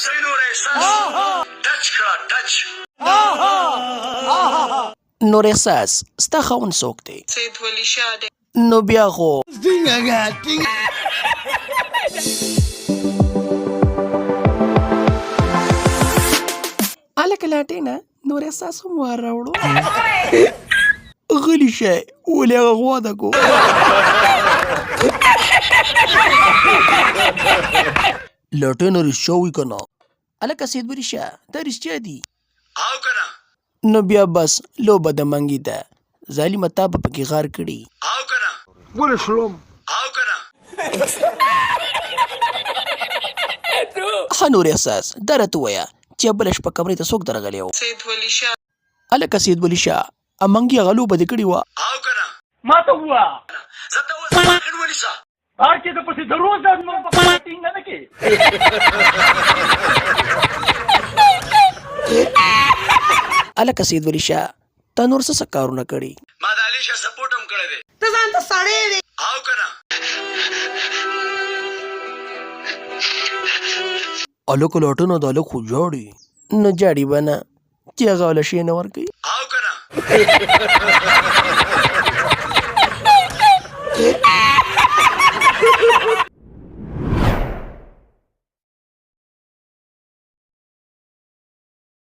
سوي نور احساس ټچ کړه ټچ. نور احساس ستا خاوند څوک دی؟ سید ولی شاه دی. نو بیا خو هلکه لاټېنه نور احساس هم وار راوړو. غلی شئ ولې هغه غوا ده کو. لاټېنه رښتیا وایي که نه؟ هلکه سید ولی شاه دا رښتیا دي. او کنه نو بیا بس لوبه د منګي ده. ظالمه تا به پکې غار کړي. او کنه ولې شلوم او کنه. ښه نور احساس دا راته ووایه چې بله شپه کمرې ته څوک درغلی و؟ سید ولی شاه. هلکه سید ولی شاه منګي هغه لوبه دې کړې وه؟ او کنه ما ته ووایه زه ته اوس باغن ونیسه. هر چې د پسې د روز د نور په پاټینګ نه کې هلکه سید ولی شاه تا نور څه کارونه کړي؟ ما د علي شاه سپورټ هم کړی دی. ته ځان ته سړی دی. او کنه هلکه لاټېنه دا هلک خو جاړي. نه جاړي به نه چې هغه له شی نه ورکوي. او کنه